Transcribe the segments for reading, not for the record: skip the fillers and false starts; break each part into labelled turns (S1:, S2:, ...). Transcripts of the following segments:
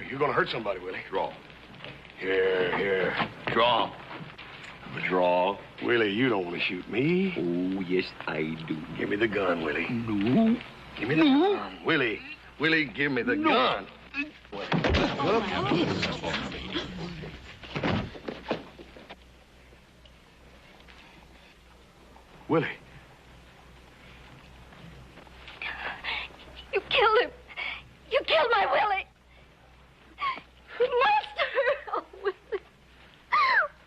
S1: you're gonna hurt somebody, Willie.
S2: Draw.
S1: Here.
S2: Draw. Draw.
S1: Willie, you don't want to shoot me.
S2: Oh, yes, I do.
S1: Give me the gun, Willie.
S2: No.
S1: Give me the gun. Willie, give me the gun. Willie.
S3: You killed him. You killed my Willie. Monster. Oh, Willie.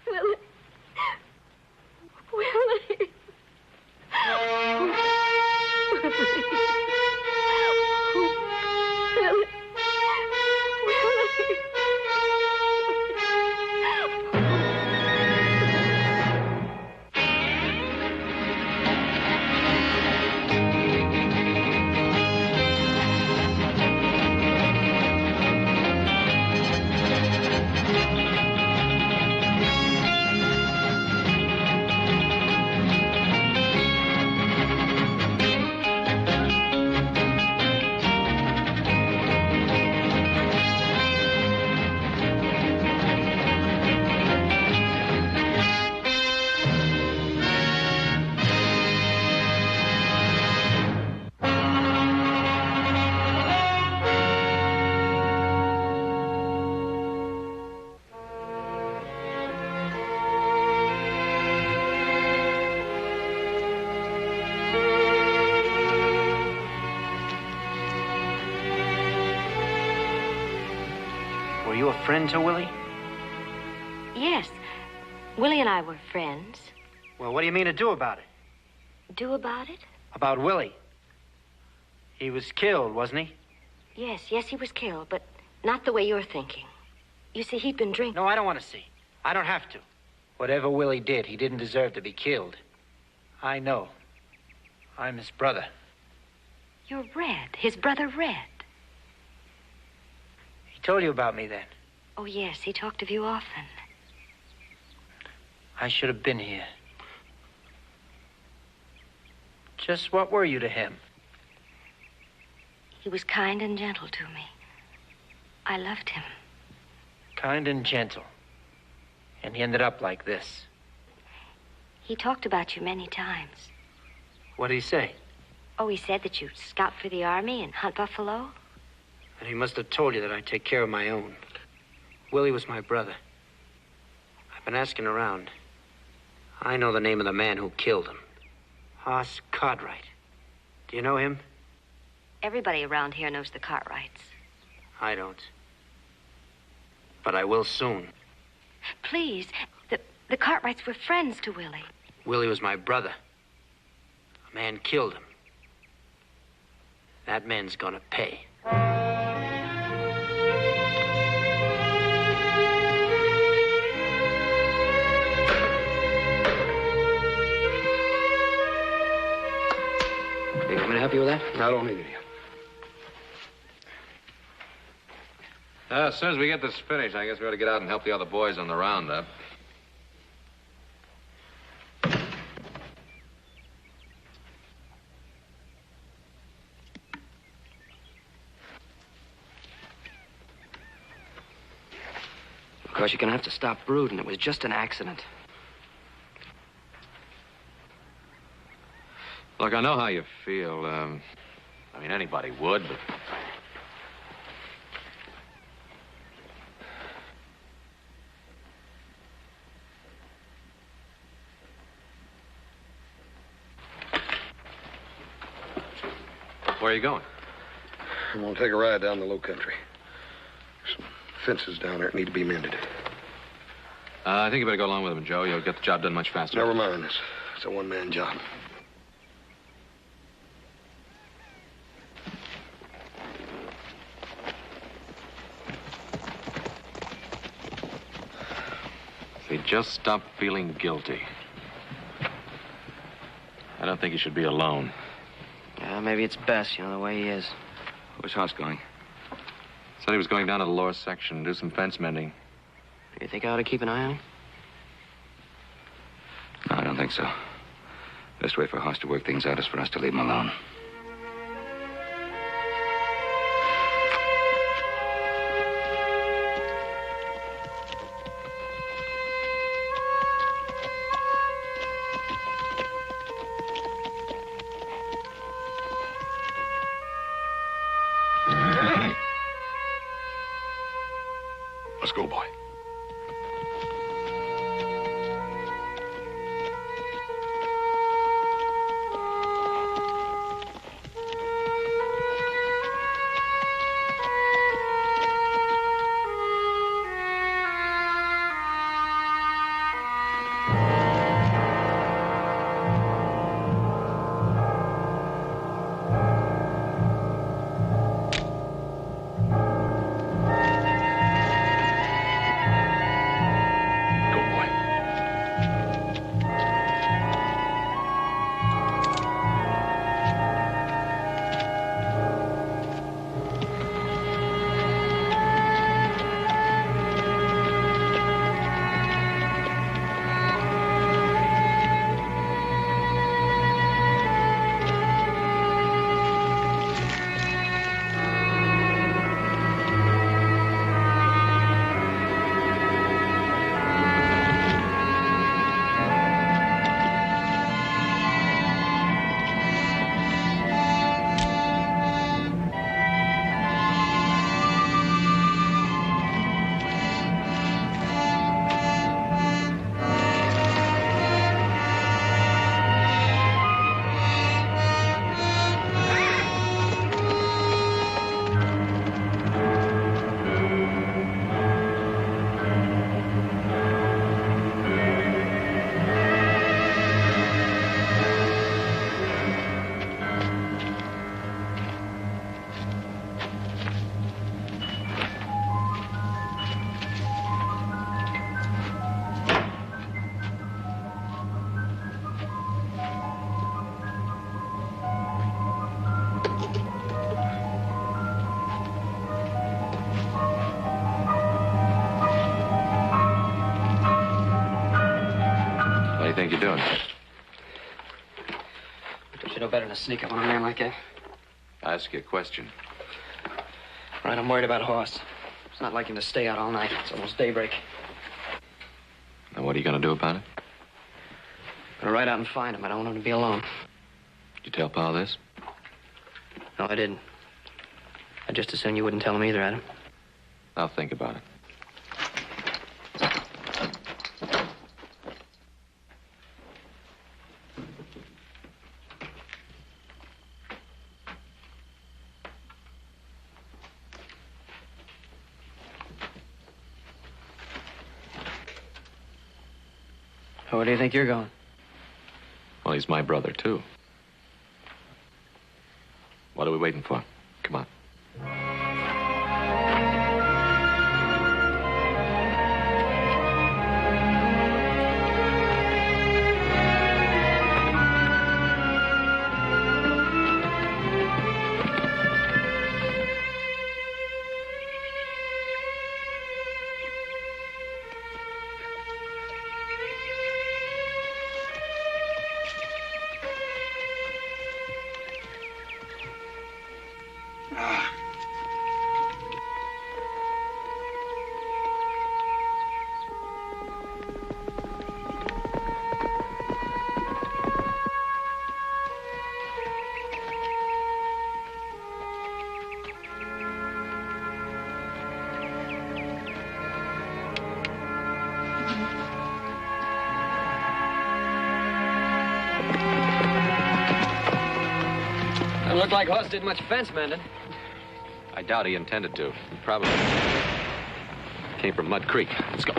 S3: Willie. Willie.
S4: Were you a friend to Willie?
S3: Yes. Willie and I were friends.
S4: Well, what do you mean to do about it?
S3: Do about it?
S4: About Willie. He was killed, wasn't he?
S3: Yes, he was killed, but not the way you're thinking. You see, he'd been drinking.
S4: No, I don't want to see. I don't have to. Whatever Willie did, he didn't deserve to be killed. I know. I'm his brother.
S3: You're Red, his brother Red.
S4: He told you about me then.
S3: Oh, yes, he talked of you often.
S4: I should have been here. Just what were you to him?
S3: He was kind and gentle to me. I loved him.
S4: Kind and gentle. And he ended up like this.
S3: He talked about you many times.
S4: What did he say?
S3: Oh, he said that you'd scout for the army and hunt buffalo.
S4: And he must have told you that I'd take care of my own. Willie was my brother. I've been asking around. I know the name of the man who killed him. Hoss Cartwright. Do you know him?
S3: Everybody around here knows the Cartwrights.
S4: I don't. But I will soon.
S3: Please, the Cartwrights were friends to Willie.
S4: Willie was my brother. A man killed him. That man's gonna pay.
S5: Hey, you want me to help you with that?
S1: I don't need it.
S2: As soon as we get this finished, I guess we ought to get out and help the other boys on the roundup.
S5: Of course, you're gonna have to stop brooding. It was just an accident.
S2: Look, I know how you feel. I mean, anybody would, but... Where are you going?
S1: I'm gonna take a ride down the low country. There's some fences down there that need to be mended.
S2: I think you better go along with him, Joe. You'll get the job done much faster.
S1: Never mind. It's a one-man job.
S2: If he'd just stop feeling guilty. I don't think he should be alone.
S5: Yeah, maybe it's best, the way he is.
S2: Where's Hoss going? Said he was going down to the lower section, do some fence mending.
S5: You think I ought to keep an eye on him?
S6: No, I don't think so. Best way for Hoss to work things out is for us to leave him alone.
S2: think you're doing?
S5: Don't you know better than to sneak up on a man like that?
S2: I ask you a question.
S5: Right, I'm worried about Hoss. It's not like him to stay out all night. It's almost daybreak.
S2: Now, what are you going to do about it?
S5: Gonna ride out and find him. I don't want him to be alone.
S2: Did you tell Pa this?
S5: No, I didn't. I just assumed you wouldn't tell him either, Adam.
S2: I'll think about it.
S5: Where do you think you're going?
S2: Well, he's my brother, too. What are we waiting for? Come on.
S5: Doesn't look like Hoss did much fence mending.
S2: I doubt he intended to. He probably came from Mud Creek. Let's go.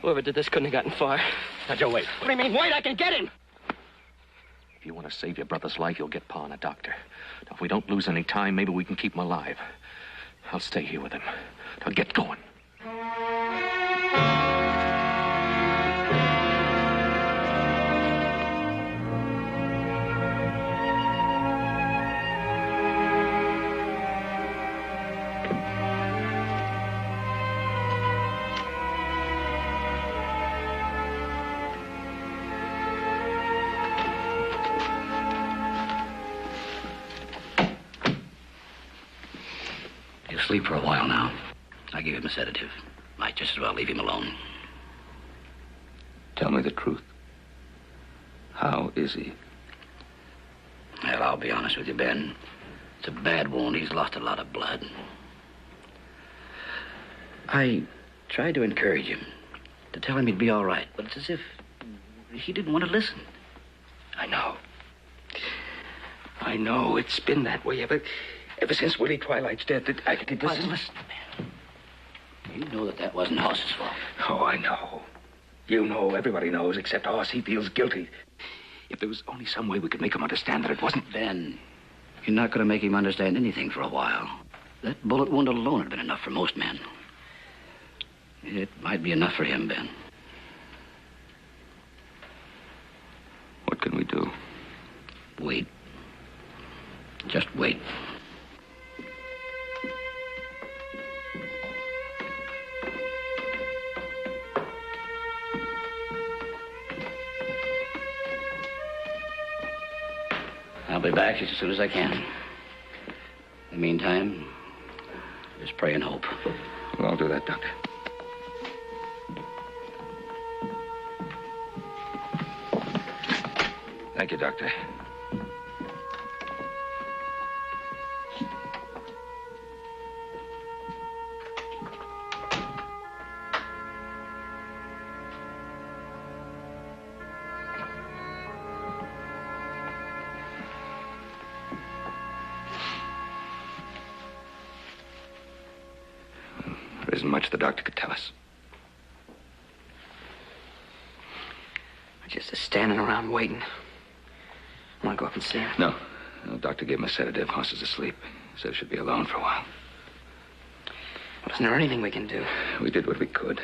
S5: Whoever did this couldn't have gotten far.
S7: Now, Joe, wait.
S5: What do you mean, wait? I can get him!
S7: If you want to save your brother's life, you'll get Pa and a doctor. Now, if we don't lose any time, maybe we can keep him alive. I'll stay here with him. Now, get going.
S8: He'll sleep for a while now. I gave him a sedative. Might just as well leave him alone.
S6: Tell me the truth. How is he?
S8: Well, I'll be honest with you, Ben. It's a bad wound. He's lost a lot of blood. I tried to encourage him, to tell him he'd be all right, but it's as if he didn't want to listen.
S6: I know. I know. It's been that way ever since Willie Twilight's death.
S8: Listen, Ben. You know that wasn't Hoss's fault.
S6: Oh, I know. You know, everybody knows, except Hoss. He feels guilty. If there was only some way we could make him understand that it wasn't...
S8: Ben, you're not going to make him understand anything for a while. That bullet wound alone had been enough for most men. It might be enough for him, Ben.
S6: What can we do?
S8: Wait. Just wait. I'll be back just as soon as I can. In the meantime, just pray and hope.
S6: Well, I'll do that, Doctor. Thank you, Doctor. There isn't much the doctor could tell us.
S5: We're just standing around waiting. I want to go up and see him.
S6: No. The doctor gave him a sedative. Hoss is asleep. Said he should be alone for a while.
S5: Well, isn't there anything we can do?
S6: We did what we could.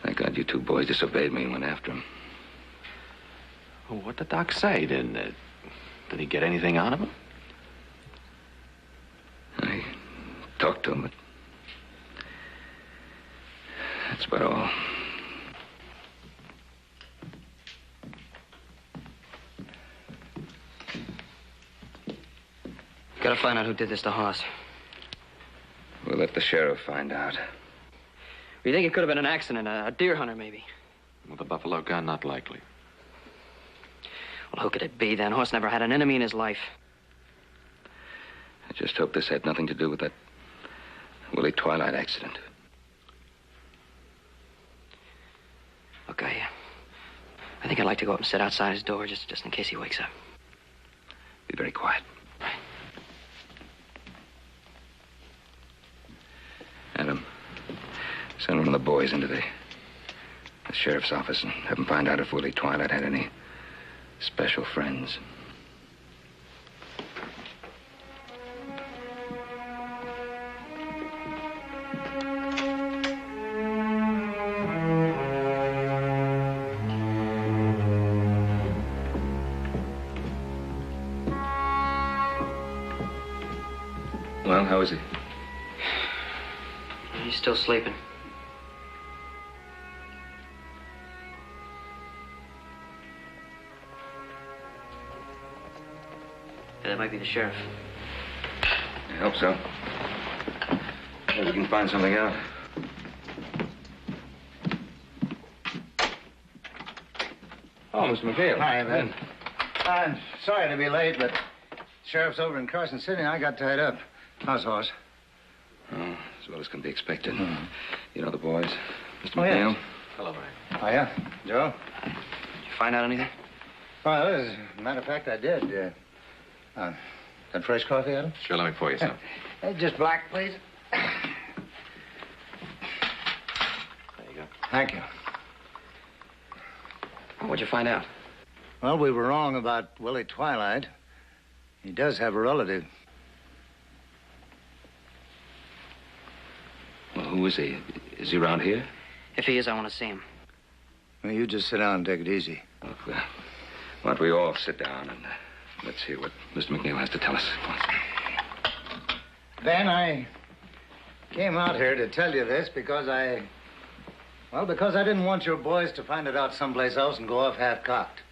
S6: Thank God you two boys disobeyed me and went after him.
S7: Well, what did Doc say? Did he get anything out of him?
S6: I talked to him, but that's about all.
S5: Gotta find out who did this to Hoss.
S6: We'll let the sheriff find out.
S5: You think it could have been an accident, a deer hunter, maybe?
S7: With a buffalo gun, not likely.
S5: Well, who could it be, then? Hoss never had an enemy in his life.
S6: I just hope this had nothing to do with that Willie Twilight accident.
S5: Look, I think I'd like to go up and sit outside his door just in case he wakes up.
S6: Be very quiet. Adam, send one of the boys into the sheriff's office and have him find out if Willie Twilight had any special friends. Well, how is he?
S5: He's still sleeping. Yeah, that might be the sheriff.
S6: I hope so. Maybe we can find something out. Oh, Mr. McHale.
S9: Hi, Ben. I'm sorry to be late, but sheriff's over in Carson City and I got tied up. How's Hoss?
S6: Oh, as well as can be expected. You know the boys. Mr.
S9: Oh,
S6: McNeil?
S9: yes.
S7: Hello, Mike.
S9: Oh, yeah? Joe?
S5: Did you find out anything?
S9: Well, as a matter of fact, I did. Got fresh coffee, Adam?
S7: Sure, let me pour you some.
S9: Just black, please.
S7: There you go.
S9: Thank you.
S5: What'd you find out?
S9: Well, we were wrong about Willie Twilight. He does have a relative.
S6: Well, who is he? Is he around here?
S5: If he is, I want to see him.
S9: Well, you just sit down and take it easy.
S6: Look, why don't we all sit down and let's hear what Mr. McNeil has to tell us.
S9: Ben, I came out here to tell you this because I didn't want your boys to find it out someplace else and go off half-cocked.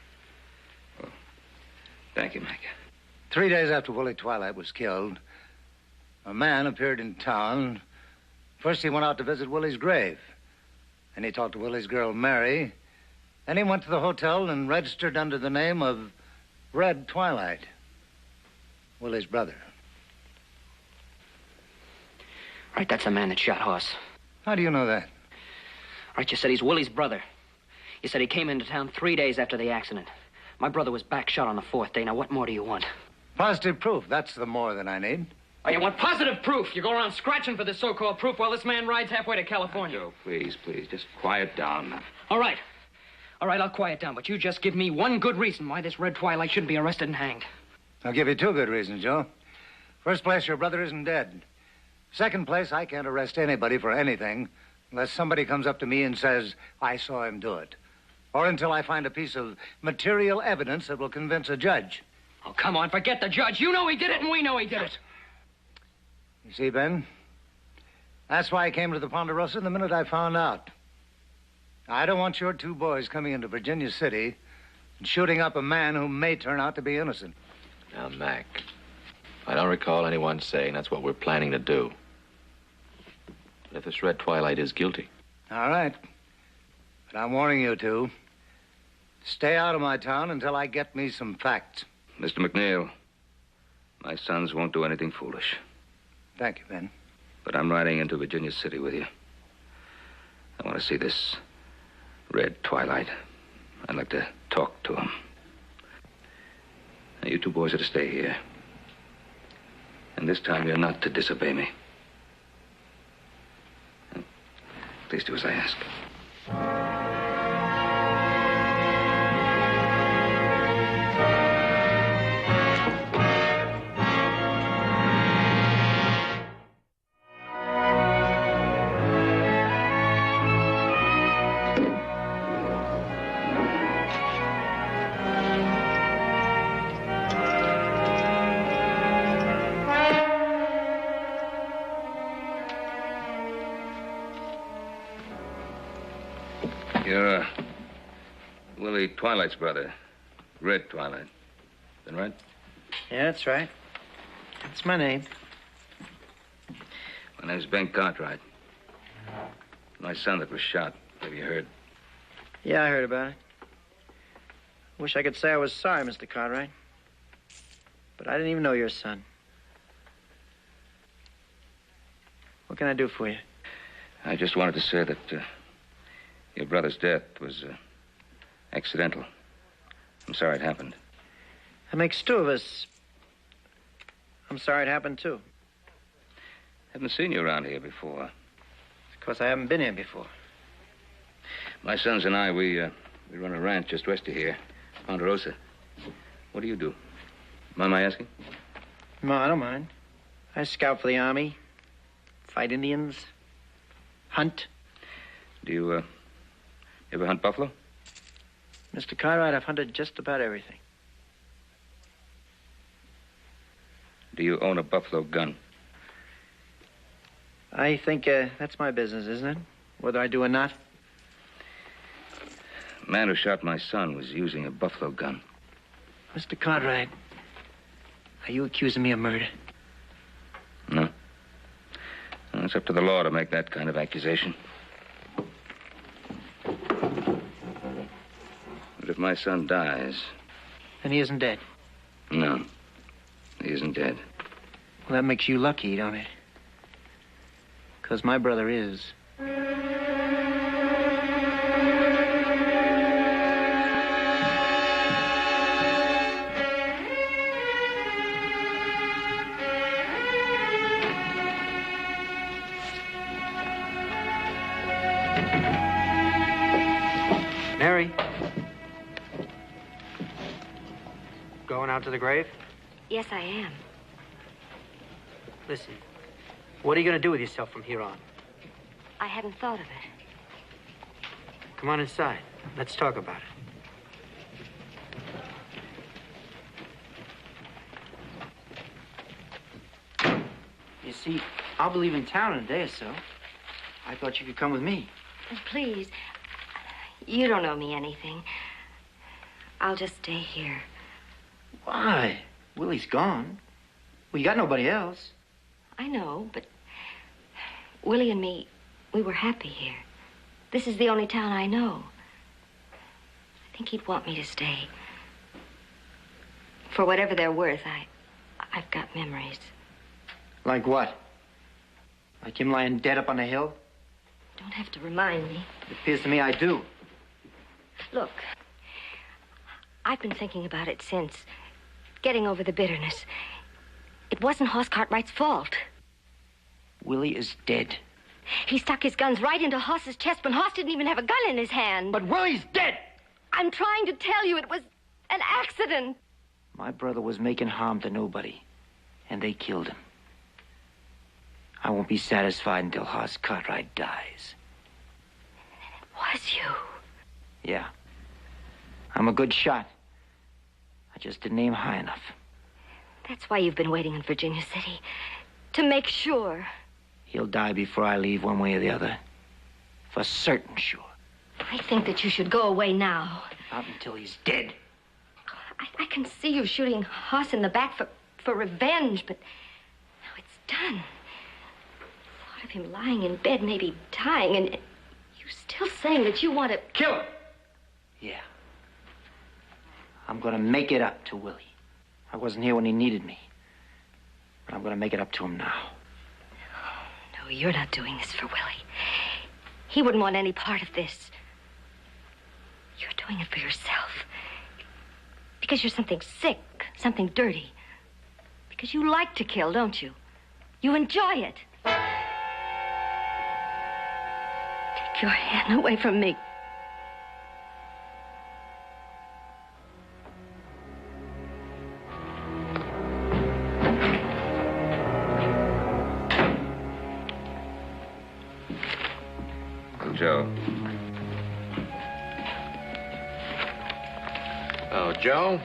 S6: Well, thank you, Mike.
S9: 3 days after Willie Twilight was killed, a man appeared in town. First, he went out to visit Willie's grave. And he talked to Willie's girl, Mary. Then he went to the hotel and registered under the name of Red Twilight, Willie's brother.
S5: Right, that's the man that shot Hoss.
S9: How do you know that?
S5: Right, you said he's Willie's brother. You said he came into town 3 days after the accident. My brother was back shot on the 4th day. Now, what more do you want?
S9: Positive proof. That's the more that I need.
S5: Oh, you want positive proof? You go around scratching for this so-called proof while this man rides halfway to California.
S6: Joe, please, just quiet down.
S5: All right. All right, I'll quiet down, but you just give me one good reason why this Red Twilight shouldn't be arrested and hanged.
S9: I'll give you 2 good reasons, Joe. First place, your brother isn't dead. Second place, I can't arrest anybody for anything unless somebody comes up to me and says, I saw him do it. Or until I find a piece of material evidence that will convince a judge.
S5: Oh, come on, forget the judge. You know he did it, and we know he did it.
S9: You see, Ben? That's why I came to the Ponderosa the minute I found out. I don't want your 2 boys coming into Virginia City and shooting up a man who may turn out to be innocent.
S7: Now, Mac, I don't recall anyone saying that's what we're planning to do. But if this Red Twilight is guilty...
S9: All right. But I'm warning you 2. Stay out of my town until I get me some facts.
S6: Mr. McNeil, my sons won't do anything foolish.
S9: Thank you, Ben.
S6: But I'm riding into Virginia City with you. I want to see this Red Twilight. I'd like to talk to him. Now, you 2 boys are to stay here. And this time you're not to disobey me. Please do as I ask. Twilight's brother. Red Twilight. That right?
S4: Yeah, that's right. That's my name.
S6: My name's Ben Cartwright. My son that was shot. Have you heard?
S4: Yeah, I heard about it. Wish I could say I was sorry, Mr. Cartwright. But I didn't even know your son. What can I do for you?
S6: I just wanted to say that your brother's death was accidental. I'm sorry it happened.
S4: That makes two of us. I'm sorry it happened, too.
S6: Haven't seen you around here before.
S4: Because I haven't been here before.
S6: My sons and I, we run a ranch just west of here, Ponderosa. What do you do? Mind my asking?
S4: No, I don't mind. I scout for the Army, fight Indians, hunt.
S6: Do you ever hunt buffalo?
S4: Mr. Cartwright, I've hunted just about everything.
S6: Do you own a buffalo gun?
S4: I think that's my business, isn't it? Whether I do or not.
S6: The man who shot my son was using a buffalo gun.
S4: Mr. Cartwright, are you accusing me of murder?
S6: No. Well, it's up to the law to make that kind of accusation. But if my son dies...
S4: Then he isn't dead.
S6: No, he isn't dead.
S4: Well, that makes you lucky, don't it? Because my brother is. Mary. Going out to the grave?
S3: Yes, I am.
S4: Listen, what are you going to do with yourself from here on?
S3: I hadn't thought of it.
S4: Come on inside. Let's talk about it. You see, I'll be leaving town in a day or so. I thought you could come with me.
S3: Please, you don't owe me anything. I'll just stay here.
S4: Why? Willie's gone. We got nobody else.
S3: I know, but Willie and me, we were happy here. This is the only town I know. I think he'd want me to stay. For whatever they're worth, I've got memories.
S4: Like what? Like him lying dead up on the hill?
S3: Don't have to remind me.
S4: It appears to me I do.
S3: Look, I've been thinking about it since. Getting over the bitterness. It wasn't Hoss Cartwright's fault.
S4: Willie is dead.
S3: He stuck his guns right into Hoss's chest when Hoss didn't even have a gun in his hand.
S4: But Willie's dead!
S3: I'm trying to tell you it was an accident.
S4: My brother was making harm to nobody, and they killed him. I won't be satisfied until Hoss Cartwright dies.
S3: It was you.
S4: Yeah. I'm a good shot. I just didn't aim high enough.
S3: That's why you've been waiting in Virginia City. To make sure.
S4: He'll die before I leave, one way or the other. For certain sure.
S3: I think that you should go away now.
S4: Not until he's dead.
S3: I can see you shooting Hoss in the back for revenge, but now it's done. The thought of him lying in bed, maybe dying, and you still saying that you want to...
S4: Kill him! Yeah. I'm gonna make it up to Willie. I wasn't here when he needed me. But I'm gonna make it up to him now.
S3: No, you're not doing this for Willie. He wouldn't want any part of this. You're doing it for yourself. Because you're something sick, something dirty. Because you like to kill, don't you? You enjoy it. Take your hand away from me.
S6: Joe.
S2: Oh, Joe?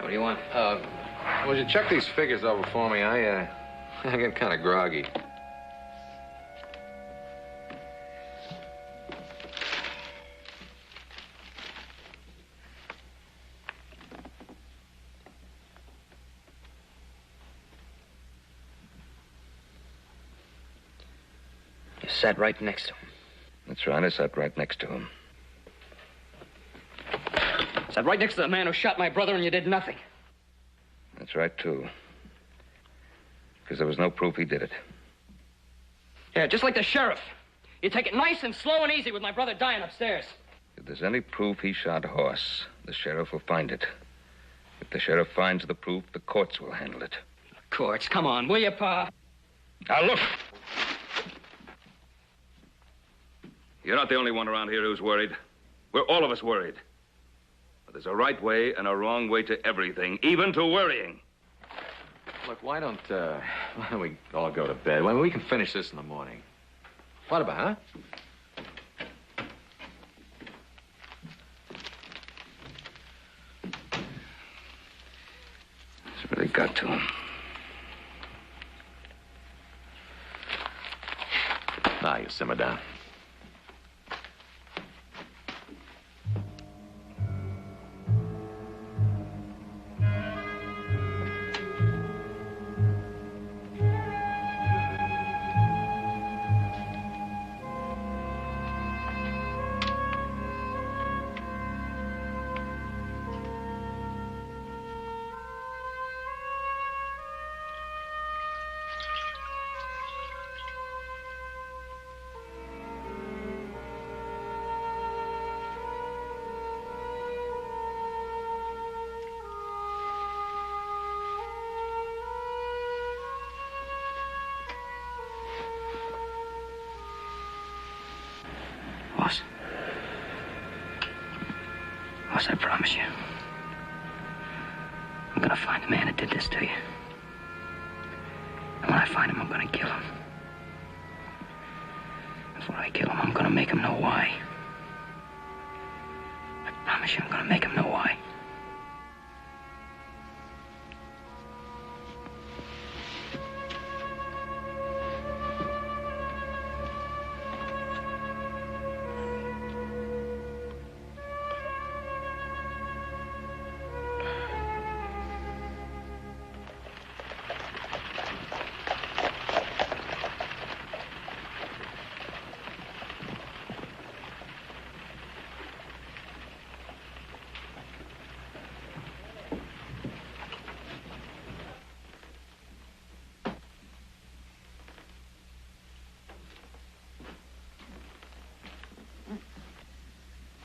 S5: What do you want?
S2: Would you check these figures over for me? I get kind of groggy.
S4: sat right next to him.
S6: That's right, I sat right next to him.
S5: Sat right next to the man who shot my brother and you did nothing.
S6: That's right, too. Because there was no proof he did it.
S5: Yeah, just like the sheriff. You take it nice and slow and easy with my brother dying upstairs.
S6: If there's any proof he shot Horse, the sheriff will find it. If the sheriff finds the proof, the courts will handle it.
S5: Courts, come on, will you, Pa?
S6: Now, look! You're not the only one around here who's worried. We're all of us worried. But there's a right way and a wrong way to everything, even to worrying.
S2: Look, why don't we all go to bed? Well, we can finish this in the morning. What about, huh?
S6: It's really got to him.
S2: Now, you simmer down.
S8: Boss, I promise you. I'm gonna find the man that did this to you. And when I find him, I'm gonna kill him. Before I kill him, I'm gonna make him know why. I promise you, I'm gonna make him know why.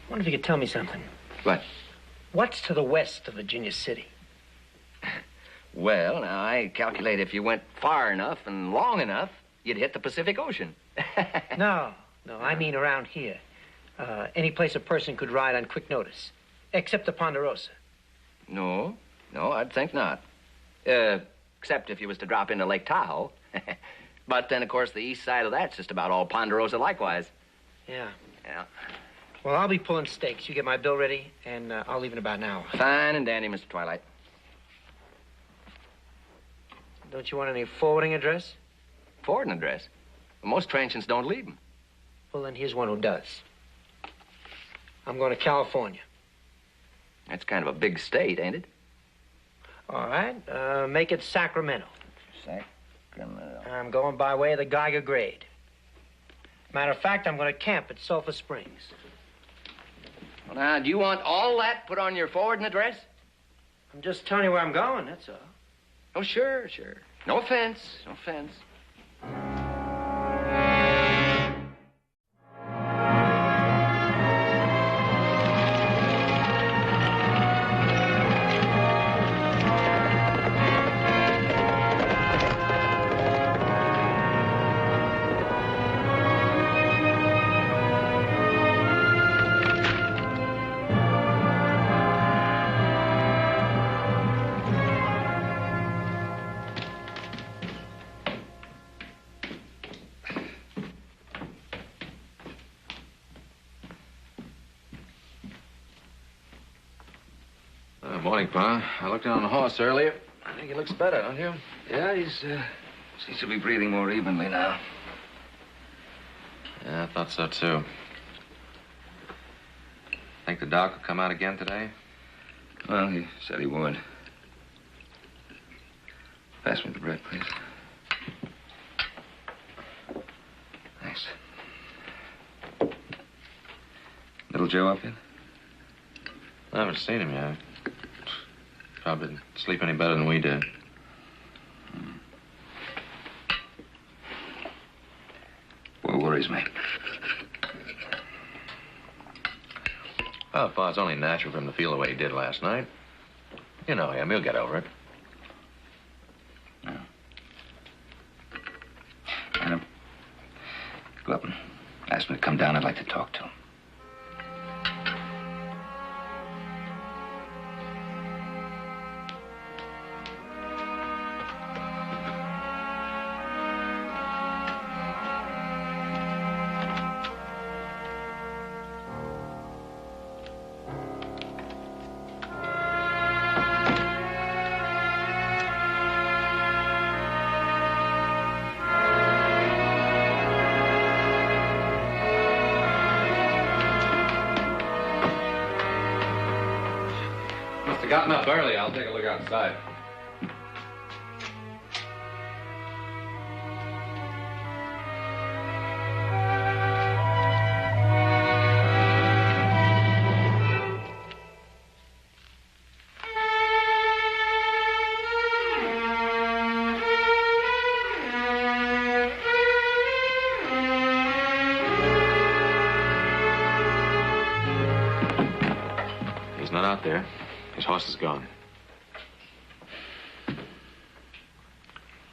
S4: I wonder if you could tell me something.
S6: What?
S4: What's to the west of Virginia City?
S8: Well, now, I calculate if you went far enough and long enough, you'd hit the Pacific Ocean.
S4: No, I mean around here. Any place a person could ride on quick notice, except the Ponderosa.
S8: No, I'd think not. Except if you was to drop into Lake Tahoe. But then, of course, the east side of that's just about all Ponderosa likewise.
S4: Yeah.
S8: Yeah.
S4: Well, I'll be pulling stakes. You get my bill ready, and I'll leave in about an hour.
S8: Fine and dandy, Mr. Twilight.
S4: Don't you want any forwarding address?
S8: Forwarding address? Well, most transients don't leave them.
S4: Well, then here's one who does. I'm going to California.
S8: That's kind of a big state, ain't it?
S4: All right. Make it Sacramento.
S8: Sacramento.
S4: I'm going by way of the Geiger Grade. Matter of fact, I'm going to camp at Sulphur Springs.
S8: Well, now, do you want all that put on your forwarding address?
S4: I'm just telling you where I'm going, that's all.
S8: Oh, sure. No offense.
S2: Morning, Pa. I looked down on the horse earlier. I think he looks better, don't you?
S6: Yeah, he's seems to be breathing more evenly now.
S2: Yeah, I thought so, too. Think the doc will come out again today?
S6: Well, he said he would. Pass me the bread, please. Thanks. Joe up yet?
S2: I haven't seen him yet. Probably didn't sleep any better than we did.
S6: What worries me?
S2: Well, Pa, it's only natural for him to feel the way he did last night. You know him. He'll get over it.
S6: Yeah. Adam, go up and ask him to come down. I'd like to talk to him.
S2: Gotten up early. I'll take a look outside. He's not out there. His horse is gone.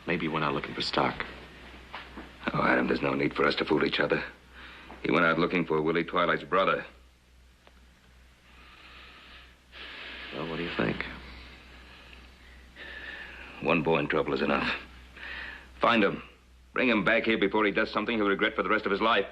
S2: Maybe he went out looking for stock.
S6: Oh, Adam, there's no need for us to fool each other. He went out looking for Willie Twilight's brother.
S2: Well, what do you think?
S6: One boy in trouble is enough. Find him. Bring him back here before he does something he'll regret for the rest of his life.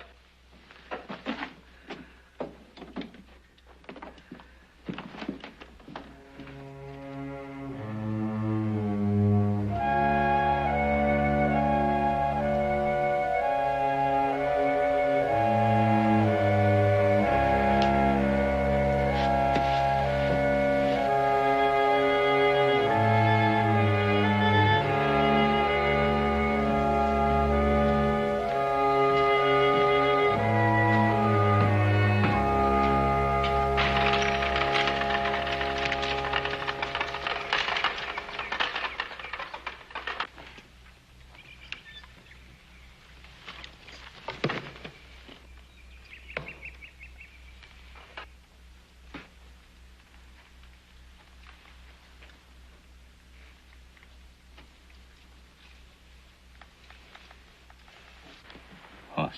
S6: Hoss.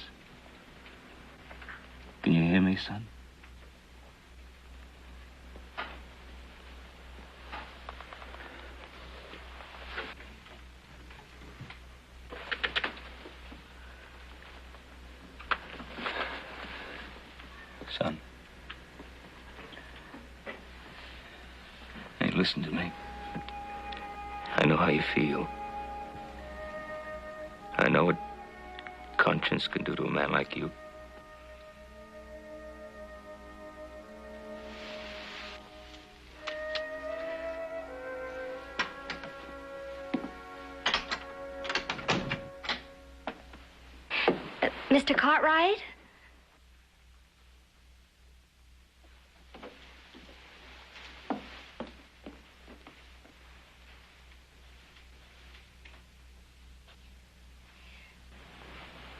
S6: Can you hear me, son? Son. Hey, listen to me. I know how you feel. I know what conscience can do to a man like you.
S3: Mr. Cartwright?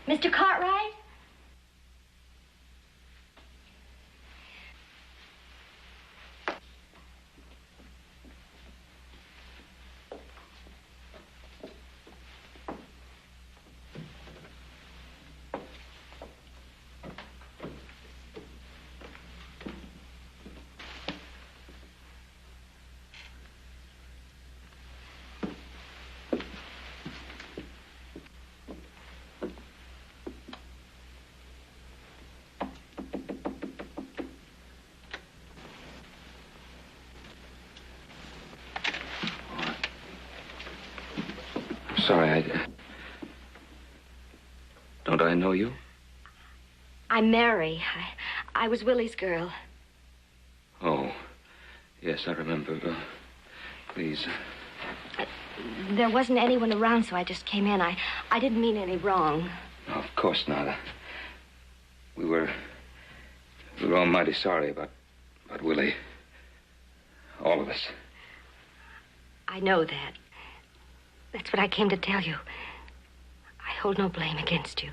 S3: Mr. Cartwright?
S6: Sorry, Don't I know you?
S3: I'm Mary. I was Willie's girl.
S6: Oh, yes, I remember. Please.
S3: There wasn't anyone around, so I just came in. I didn't mean any wrong.
S6: No, of course not. We were We're all mighty sorry about Willie. All of us.
S3: I know that. That's what I came to tell you. I hold no blame against you.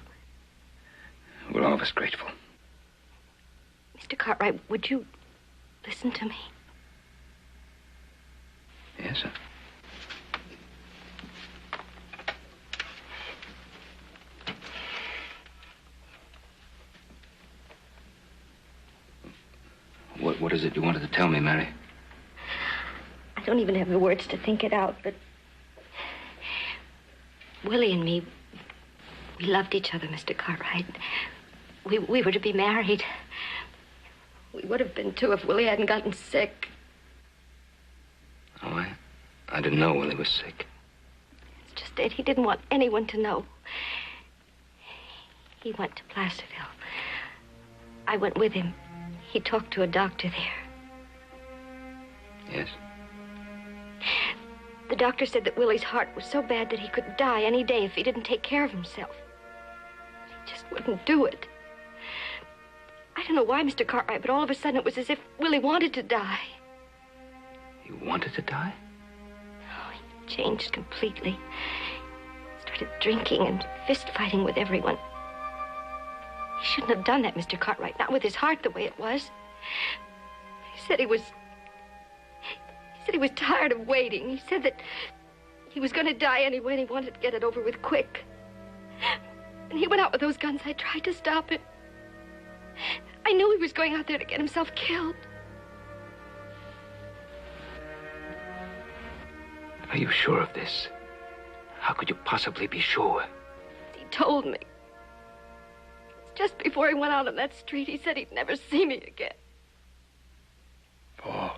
S6: We're all of us grateful.
S3: Mr. Cartwright, would you listen to me?
S6: Yes, sir. What is it you wanted to tell me, Mary?
S3: I don't even have the words to think it out, but Willie and me, we loved each other, Mr. Cartwright. We were to be married. We would have been, too, if Willie hadn't gotten sick.
S6: Oh, I didn't know Willie was sick.
S3: It's just that he didn't want anyone to know. He went to Placerville. I went with him. He talked to a doctor there.
S6: Yes?
S3: The doctor said that Willie's heart was so bad that he could die any day if he didn't take care of himself. He just wouldn't do it. I don't know why, Mr. Cartwright, but all of a sudden it was as if Willie wanted to die.
S6: He wanted to die?
S3: Oh, he changed completely. Started drinking and fist-fighting with everyone. He shouldn't have done that, Mr. Cartwright, not with his heart the way it was. He said he was tired of waiting. He said that he was going to die anyway and he wanted to get it over with quick. And he went out with those guns. I tried to stop him. I knew he was going out there to get himself killed.
S6: Are you sure of this? How could you possibly be sure?
S3: He told me. Just before he went out on that street, he said he'd never see me again.
S1: Paul.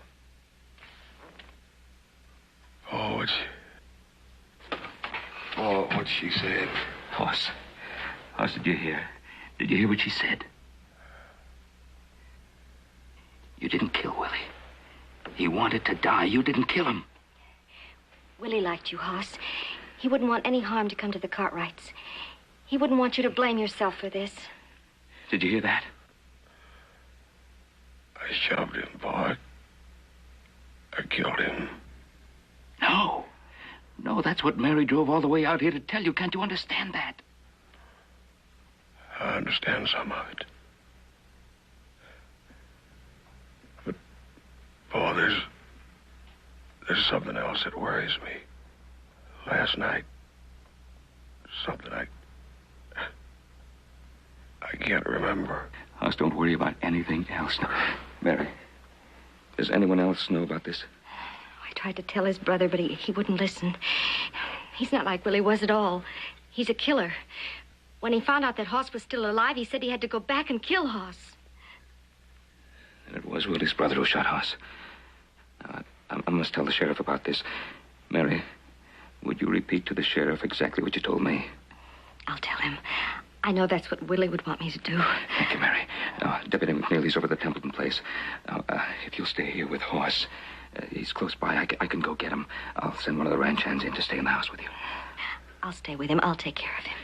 S1: Oh, what's she saying?
S6: Hoss, did you hear? Did you hear what she said? You didn't kill Willie. He wanted to die. You didn't kill him.
S3: Willie liked you, Hoss. He wouldn't want any harm to come to the Cartwrights. He wouldn't want you to blame yourself for this.
S6: Did you hear that?
S1: I shoved him, Bart. I killed him.
S6: No. No, that's what Mary drove all the way out here to tell you. Can't you understand that?
S1: I understand some of it. But, Paul, there's something else that worries me. Last night, something I can't remember.
S6: Hoss, don't worry about anything else. No. Mary, does anyone else know about this?
S3: I tried to tell his brother, but he wouldn't listen. He's not like Willie was at all. He's a killer. When he found out that Hoss was still alive, he said he had to go back and kill Hoss.
S6: And it was Willie's brother who shot Hoss. Now, I must tell the sheriff about this. Mary, would you repeat to the sheriff exactly what you told me?
S3: I'll tell him. I know that's what Willie would want me to do.
S6: Thank you, Mary. Now, Deputy McNeely's over at the Templeton place. Now, if you'll stay here with Hoss, he's close by. I can go get him. I'll send one of the ranch hands in to stay in the house with you.
S3: I'll stay with him. I'll take care of him.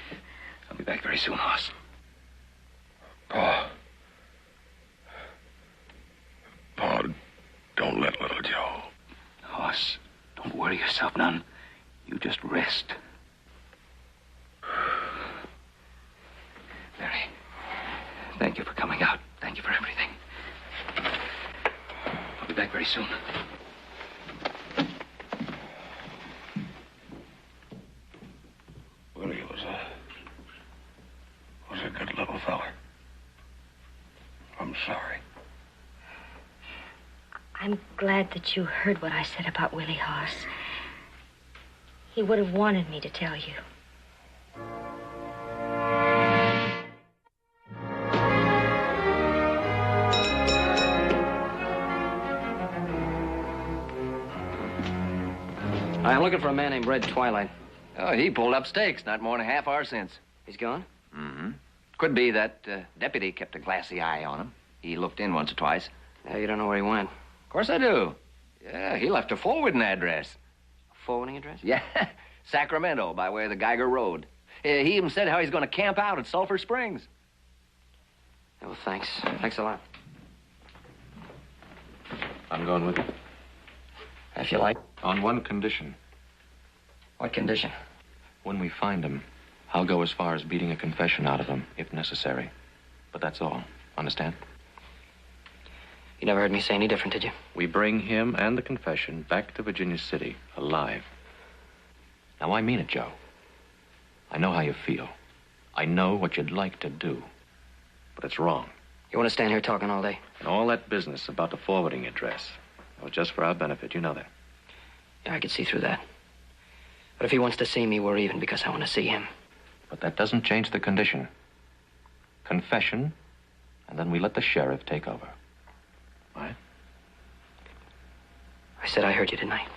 S6: I'll be back very soon, Hoss.
S1: Paul, don't let little Joe.
S6: Hoss, don't worry yourself none. You just rest. Mary, thank you for coming out. Thank you for everything. I'll be back very soon.
S1: Willie was a good little fella. I'm sorry.
S3: I'm glad that you heard what I said about Willie Hoss. He would have wanted me to tell you.
S5: I'm looking for a man named Red Twilight.
S8: Oh, he pulled up stakes not more than a half hour since.
S5: He's gone?
S8: Mm-hmm. Could be that deputy kept a glassy eye on him. He looked in once or twice.
S5: Yeah, you don't know where he went.
S8: Of course I do. Yeah, he left a forwarding address.
S5: A forwarding address?
S8: Yeah, Sacramento, by way of the Geiger Road. He even said how he's going to camp out at Sulphur Springs.
S5: Yeah, well, thanks. Thanks a lot.
S2: I'm going with you.
S5: If you like.
S2: On one condition.
S5: What condition?
S2: When we find him, I'll go as far as beating a confession out of him, if necessary. But that's all. Understand?
S5: You never heard me say any different, did you?
S2: We bring him and the confession back to Virginia City, alive. Now, I mean it, Joe. I know how you feel. I know what you'd like to do. But it's wrong.
S5: You want to stand here talking all day?
S2: And all that business about the forwarding address, it was just for our benefit. You know that.
S5: Yeah, I could see through that. But if he wants to see me, we're even because I want to see him.
S2: But that doesn't change the condition. Confession, and then we let the sheriff take over. All right?
S5: I said I heard you, didn't I?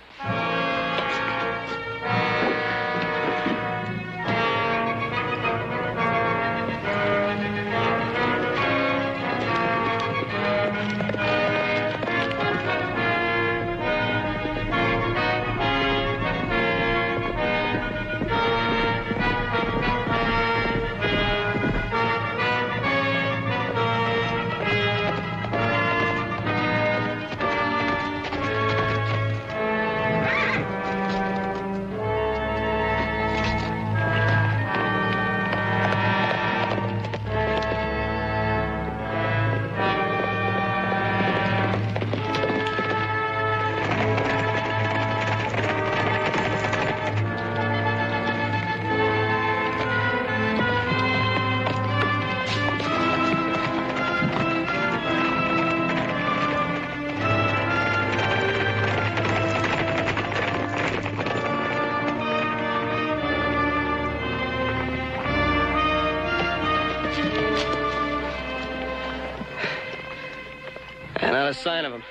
S5: Not a sign of him.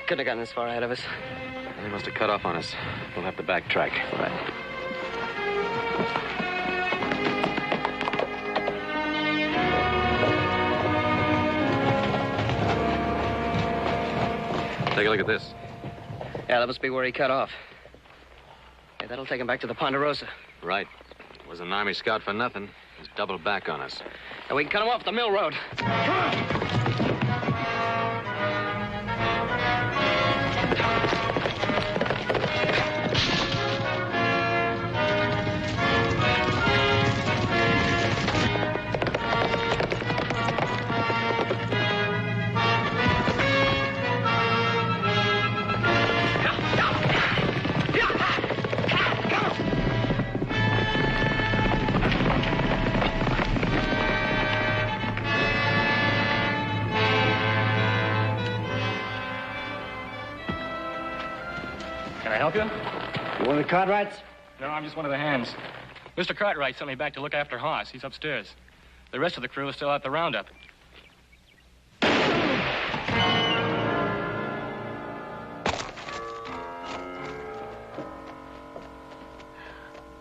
S5: Couldn't have gotten this far ahead of us.
S2: They must have cut off on us. We'll have to backtrack.
S5: All right.
S2: Take a look at this.
S5: Yeah, that must be where he cut off. Hey, that'll take him back to the Ponderosa.
S2: Right. Was an Army scout for nothing. He's doubled back on us.
S5: And we can cut him off the mill road.
S10: Help you?
S9: You one of the Cartwrights?
S10: No, I'm just one of the hands. Mr. Cartwright sent me back to look after Hoss. He's upstairs. The rest of the crew is still out the roundup.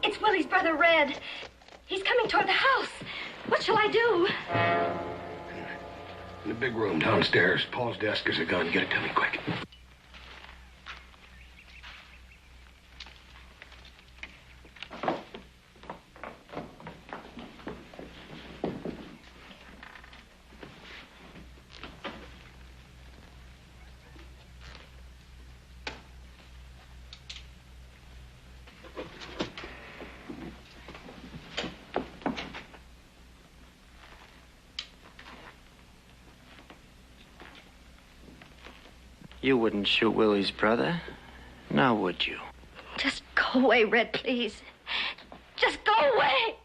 S3: It's Willie's brother, Red. He's coming toward the house. What shall I do?
S1: In the big room downstairs. Paul's desk is a gun. Get it to me quick.
S4: You wouldn't shoot Willie's brother, now would you?
S3: Just go away, Red, please. Just go away.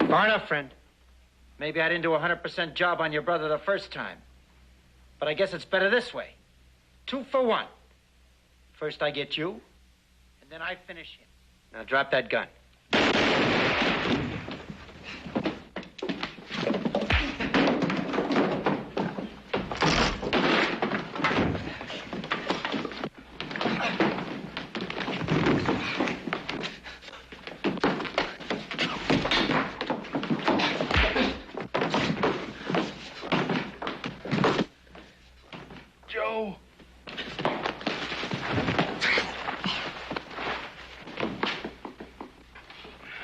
S11: Far enough, friend. Maybe I didn't do a 100% job on your brother the first time. But I guess it's better this way. 2 for 1. First I get you, and then I finish him. Now drop that gun.
S1: Joe.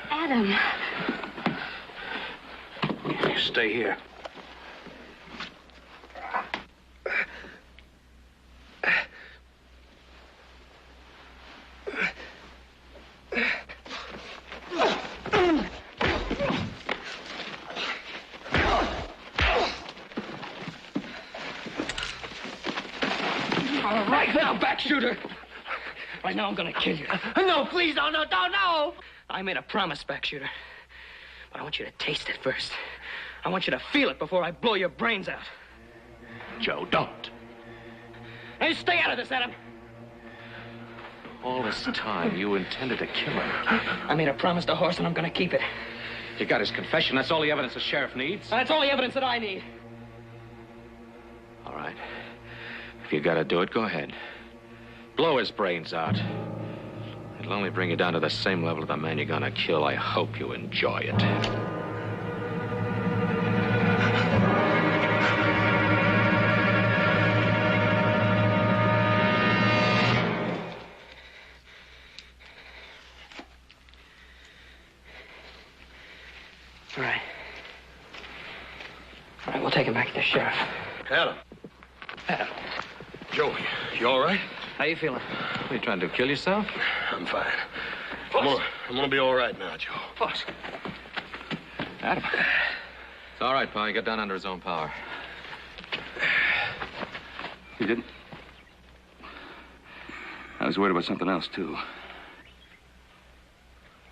S3: Adam.
S7: You stay here.
S5: Right now, back shooter. Right now, I'm gonna kill you.
S11: No, please, no.
S5: I made a promise, back shooter. But I want you to taste it first. I want you to feel it before I blow your brains out.
S7: Joe, don't.
S5: Hey, stay out of this, Adam.
S2: All this time, you intended to kill him.
S5: I made a promise to Horse, and I'm gonna keep it.
S2: You got his confession. That's all the evidence the sheriff needs.
S5: That's all the evidence that I need.
S2: All right. If you gotta do it, go ahead. Blow his brains out. It'll only bring you down to the same level of the man you're gonna kill. I hope you enjoy it.
S5: All right. All right, we'll take him back to the sheriff.
S1: Adam.
S5: Adam.
S1: Joe, you all right?
S5: How you feeling?
S2: What, are you trying to kill yourself?
S1: I'm fine. I'm gonna be all right now, Joe.
S5: Boss.
S2: Adam. It's all right, pal. He got down under his own power.
S6: You didn't? I was worried about something else, too.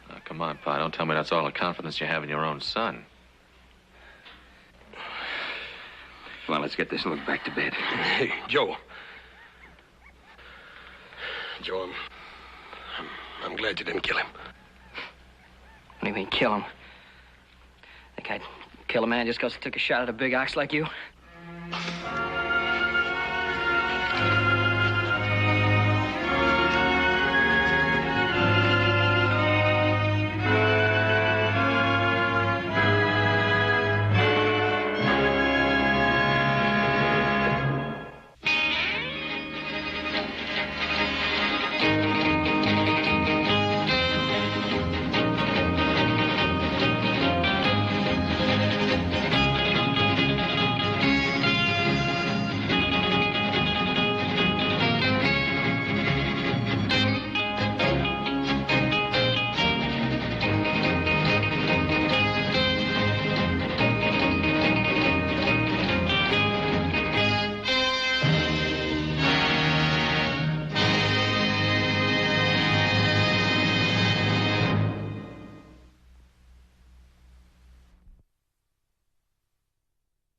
S2: Now, come on, Pa. Don't tell me that's all the confidence you have in your own son.
S6: Come on, let's get this and look back to bed.
S1: Hey, Joe. Joe, I'm glad you didn't kill him.
S5: What do you mean, kill him? Think I'd kill a man just because he took a shot at a big ox like you?